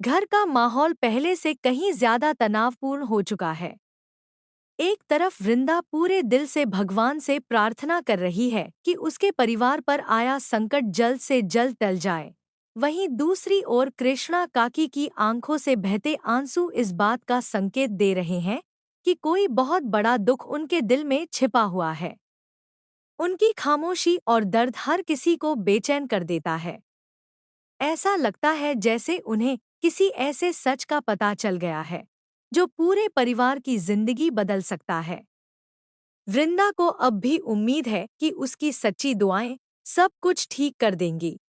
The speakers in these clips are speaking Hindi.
घर का माहौल पहले से कहीं ज्यादा तनावपूर्ण हो चुका है। एक तरफ वृंदा पूरे दिल से भगवान से प्रार्थना कर रही है कि उसके परिवार पर आया संकट जल्द से जल्द टल जाए। वहीं दूसरी ओर कृष्णा काकी की आंखों से बहते आंसू इस बात का संकेत दे रहे हैं कि कोई बहुत बड़ा दुख उनके दिल में छिपा हुआ है। उनकी खामोशी और दर्द हर किसी को बेचैन कर देता है। ऐसा लगता है जैसे उन्हें किसी ऐसे सच का पता चल गया है जो पूरे परिवार की जिंदगी बदल सकता है। वृंदा को अब भी उम्मीद है कि उसकी सच्ची दुआएं सब कुछ ठीक कर देंगी।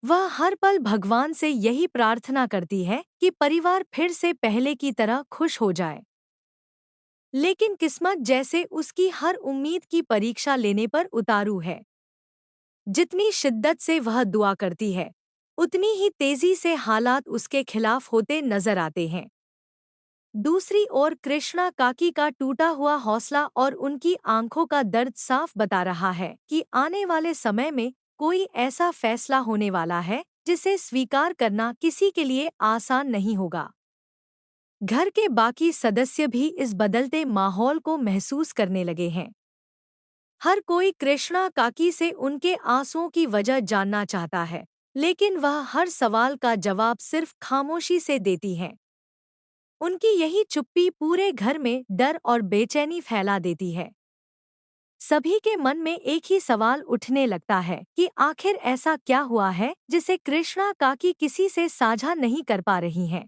वह हर पल भगवान से यही प्रार्थना करती है कि परिवार फिर से पहले की तरह खुश हो जाए। लेकिन किस्मत जैसे उसकी हर उम्मीद की परीक्षा लेने पर उतारू है। जितनी शिद्दत से वह दुआ करती है, उतनी ही तेजी से हालात उसके खिलाफ होते नजर आते हैं। दूसरी ओर कृष्णा काकी का टूटा हुआ हौसला और उनकी आंखों का दर्द साफ बता रहा है कि आने वाले समय में कोई ऐसा फैसला होने वाला है जिसे स्वीकार करना किसी के लिए आसान नहीं होगा। घर के बाकी सदस्य भी इस बदलते माहौल को महसूस करने लगे हैं। हर कोई कृष्णा काकी से उनके आंसुओं की वजह जानना चाहता है, लेकिन वह हर सवाल का जवाब सिर्फ खामोशी से देती हैं। उनकी यही चुप्पी पूरे घर में डर और बेचैनी फैला देती है। सभी के मन में एक ही सवाल उठने लगता है कि आखिर ऐसा क्या हुआ है जिसे कृष्णा काकी किसी से साझा नहीं कर पा रही हैं।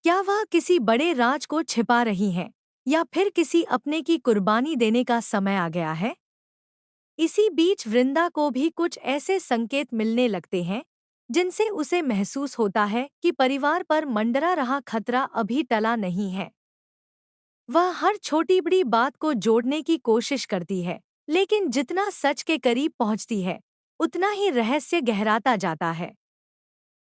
क्या वह किसी बड़े राज को छिपा रही हैं, या फिर किसी अपने की कुर्बानी देने का समय आ गया है? इसी बीच वृंदा को भी कुछ ऐसे संकेत मिलने लगते हैं जिनसे उसे महसूस होता है कि परिवार पर मंडरा रहा खतरा अभी टला नहीं है। वह हर छोटी बड़ी बात को जोड़ने की कोशिश करती है, लेकिन जितना सच के करीब पहुंचती है, उतना ही रहस्य गहराता जाता है।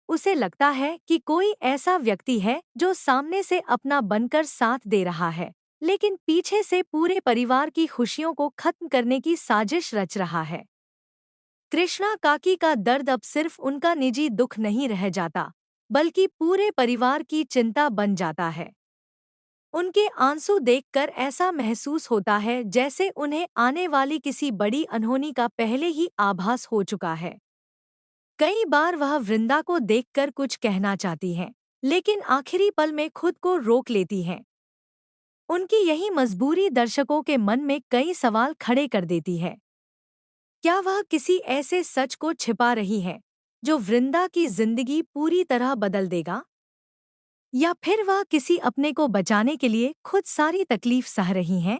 उसे लगता है कि कोई ऐसा व्यक्ति है जो सामने से अपना बनकर साथ दे रहा है, लेकिन पीछे से पूरे परिवार की खुशियों को खत्म करने की साजिश रच रहा है। कृष्णा काकी का दर्द अब सिर्फ उनका निजी दुख नहीं रह जाता, बल्कि पूरे परिवार की चिंता बन जाता है। उनके आंसू देखकर ऐसा महसूस होता है जैसे उन्हें आने वाली किसी बड़ी अनहोनी का पहले ही आभास हो चुका है। कई बार वह वृंदा को देखकर कुछ कहना चाहती हैं, लेकिन आखिरी पल में खुद को रोक लेती हैं। उनकी यही मजबूरी दर्शकों के मन में कई सवाल खड़े कर देती है। क्या वह किसी ऐसे सच को छिपा रही है जो वृंदा की जिंदगी पूरी तरह बदल देगा? या फिर वह किसी अपने को बचाने के लिए खुद सारी तकलीफ सह रही हैं?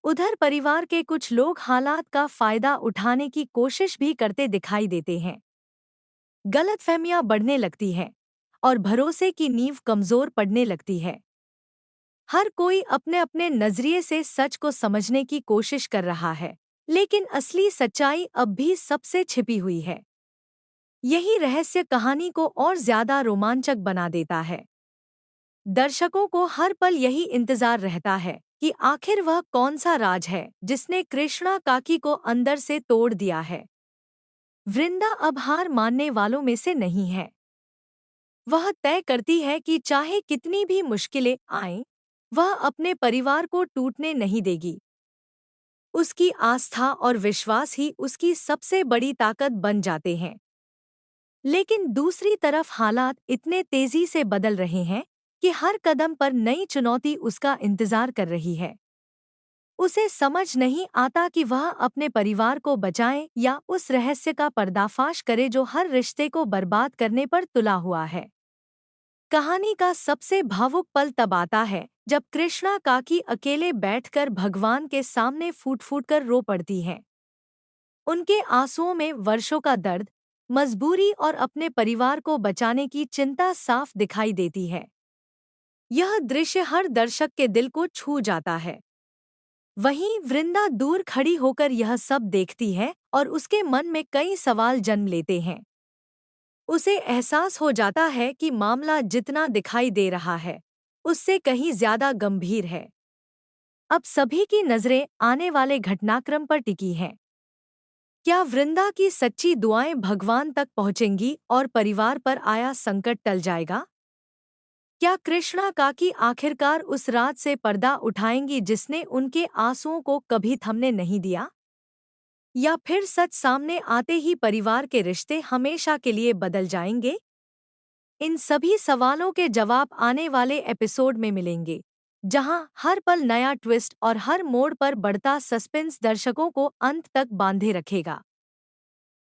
उधर परिवार के कुछ लोग हालात का फायदा उठाने की कोशिश भी करते दिखाई देते हैं। गलतफहमियां बढ़ने लगती हैं और भरोसे की नींव कमजोर पड़ने लगती है। हर कोई अपने अपने नजरिए से सच को समझने की कोशिश कर रहा है, लेकिन असली सच्चाई अब भी सबसे छिपी हुई है। यही रहस्य कहानी को और ज्यादा रोमांचक बना देता है। दर्शकों को हर पल यही इंतजार रहता है कि आखिर वह कौन सा राज है जिसने कृष्णा काकी को अंदर से तोड़ दिया है। वृंदा अब हार मानने वालों में से नहीं है। वह तय करती है कि चाहे कितनी भी मुश्किलें आएं, वह अपने परिवार को टूटने नहीं देगी। उसकी आस्था और विश्वास ही उसकी सबसे बड़ी ताकत बन जाते हैं। लेकिन दूसरी तरफ हालात इतने तेजी से बदल रहे हैं कि हर कदम पर नई चुनौती उसका इंतजार कर रही है। उसे समझ नहीं आता कि वह अपने परिवार को बचाए या उस रहस्य का पर्दाफाश करे जो हर रिश्ते को बर्बाद करने पर तुला हुआ है। कहानी का सबसे भावुक पल तब आता है जब कृष्णा काकी अकेले बैठकर भगवान के सामने फूट फूट कर रो पड़ती हैं। उनके आंसुओं में वर्षों का दर्द, मजबूरी और अपने परिवार को बचाने की चिंता साफ दिखाई देती है। यह दृश्य हर दर्शक के दिल को छू जाता है। वहीं वृंदा दूर खड़ी होकर यह सब देखती है और उसके मन में कई सवाल जन्म लेते हैं। उसे एहसास हो जाता है कि मामला जितना दिखाई दे रहा है, उससे कहीं ज्यादा गंभीर है। अब सभी की नजरें आने वाले घटनाक्रम पर टिकी हैं। क्या वृंदा की सच्ची दुआएं भगवान तक पहुंचेंगी और परिवार पर आया संकट टल जाएगा? क्या कृष्णा काकी आखिरकार उस रात से पर्दा उठाएंगी जिसने उनके आंसुओं को कभी थमने नहीं दिया? या फिर सच सामने आते ही परिवार के रिश्ते हमेशा के लिए बदल जाएंगे? इन सभी सवालों के जवाब आने वाले एपिसोड में मिलेंगे, जहां हर पल नया ट्विस्ट और हर मोड़ पर बढ़ता सस्पेंस दर्शकों को अंत तक बांधे रखेगा।